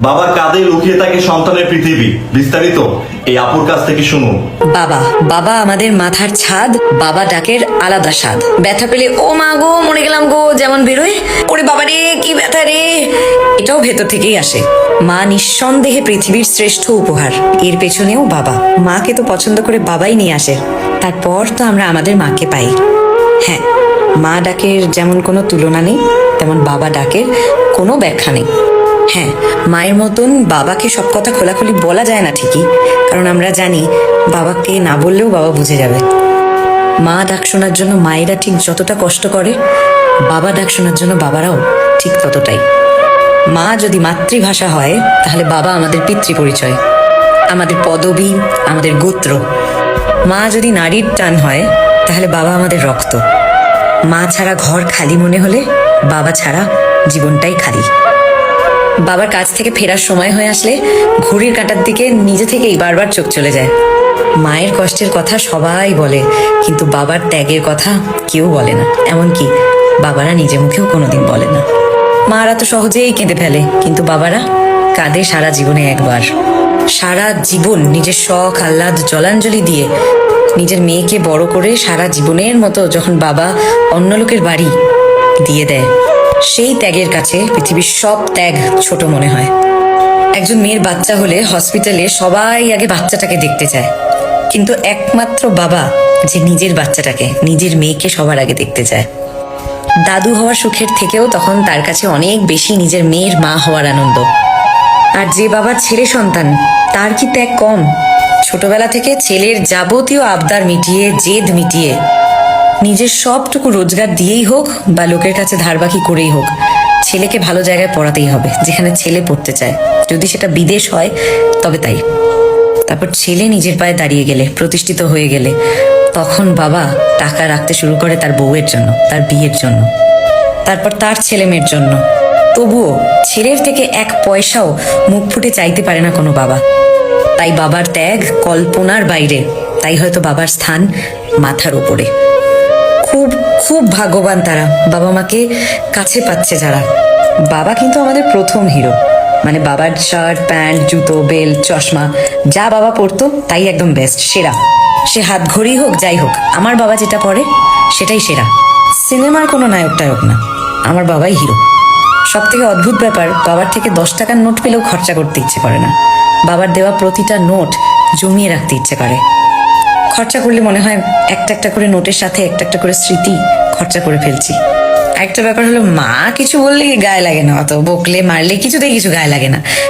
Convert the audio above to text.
বাবার কাঁধে লুকিয়ে থাকে সন্তানের পৃথিবী। বিস্তারিত এই আপুর কাছ থেকে শুনুন। বাবা বাবা আমাদের মাথার ছাদ, বাবা ডাকের আলাদা স্বাদ। ব্যথা পেলে ও মা গো মরে গেলাম গো যেমন বেরোয়, ওরে বাবা রে কি ব্যথা রে, এটাও ভেতর থেকেই আসে। মা নিঃসন্দেহে পৃথিবীর শ্রেষ্ঠ উপহার, এর পেছনেও বাবা। মাকে তো পছন্দ করে বাবাই নিয়ে আসে, তারপর তো আমরা আমাদের মাকে পাই। হ্যাঁ, মা ডাকের যেমন কোনো তুলনা নেই, তেমন বাবা ডাকের কোনো ব্যাখ্যা নেই। হ্যাঁ, মায়ের মতন বাবাকে সব কথা খোলাখুলি বলা যায় না ঠিকই, কারণ আমরা জানি বাবাকে না বললেও বাবা বুঝে যাবে। মা ডাক শোনার জন্য মায়েরা ঠিক যতটা কষ্ট করে, বাবা ডাক শোনার জন্য বাবারাও ঠিক ততটাই। মা যদি মাতৃভাষা হয়, তাহলে বাবা আমাদের পিতৃ পরিচয়, আমাদের পদবী, আমাদের গোত্র। মা যদি নারীর টান হয়, তাহলে বাবা আমাদের রক্ত। মা ছাড়া ঘর খালি মনে হলে, বাবা ছাড়া জীবনটাই খালি। বাবার কাছ থেকে ফেরার সময় হয়ে আসলে ঘড়ির কাঁটার দিকে নিজে থেকেই বারবার চোখ চলে যায়। মায়ের কষ্টের কথা সবাই বলে, কিন্তু বাবার ত্যাগের কথা কেউ বলে না, এমনকি বাবারা নিজে মুখেও কোনোদিন বলে না। মারা তো সহজেই কেঁদে ফেলে, কিন্তু বাবারা কাঁদে সারা জীবনে একবার। সারা জীবন নিজের শখ আহ্লাদ জলাঞ্জলি দিয়ে নিজের মেয়েকে বড় করে সারা জীবনের মতো যখন বাবা অন্য লোকের বাড়ি দিয়ে দেয়, সেই ত্যাগের কাছে পৃথিবীর সব ত্যাগ ছোট মনে হয়। একজন মেয়ের বাচ্চা হলে হসপিটালে সবাই আগে বাচ্চাটাকে দেখতে চায়, কিন্তু একমাত্র বাবা যে নিজের বাচ্চাটাকে, নিজের মেয়েকে সবার আগে দেখতে চায়। দাদু হওয়ার সুখের থেকেও তখন তার কাছে অনেক বেশি নিজের মেয়ের মা হওয়ার আনন্দ। আর যে বাবার ছেলে সন্তান, তার কি ত্যাগ কম? ছোটবেলা থেকে ছেলের যাবতীয় আবদার মিটিয়ে, জেদ মিটিয়ে, নিজের সবটুকু রোজগার দিয়েই হোক বা লোকের কাছে ধার বাকি করেই হোক, ছেলেকে ভালো জায়গায় পড়াতেই হবে, যেখানে ছেলে পড়তে চায়। যদি সেটা বিদেশ হয় তবে তাই। তারপর ছেলে নিজের পায়ে দাঁড়িয়ে গেলে, প্রতিষ্ঠিত হয়ে গেলে, তখন বাবা টাকা রাখতে শুরু করে তার বউয়ের জন্য, তার বিয়ের জন্য, তারপর তার ছেলে মেয়ের জন্য। তবুও ছেলের থেকে এক পয়সাও মুখ ফুটে চাইতে পারে না কোনো বাবা। তাই বাবার ত্যাগ কল্পনার বাইরে, তাই হয়তো বাবার স্থান মাথার উপরে। খুব খুব ভাগ্যবান তারা, বাবা মাকে কাছে পাচ্ছে যারা। বাবা কিন্তু আমাদের প্রথম হিরো, মানে বাবার শার্ট প্যান্ট জুতো বেল্ট চশমা যা বাবা পরতো তাই একদম বেস্ট, সেরা। সে হাত ঘড়ি হোক যাই হোক, আমার বাবা যেটা পরে সেটাই সেরা। সিনেমার কোনো নায়ক টায়ক না, আমার বাবাই হিরো। সব থেকে অদ্ভুত ব্যাপার, বাবার থেকে 10 টাকার নোট পেলেও খরচা করতে ইচ্ছে করে না। বাবার দেওয়া প্রতিটা নোট জমিয়ে রাখতে ইচ্ছে করে। খরচা করলে মনে হয় একটা একটা করে নোটের সাথে একটা একটা করে স্মৃতি খরচা করে ফেলছি। একটা ব্যাপার হলো, মা কিছু বললে গায়ে লাগে না, অত বকলে মারলে কিছুতেই কিছু গায়ে লাগে না,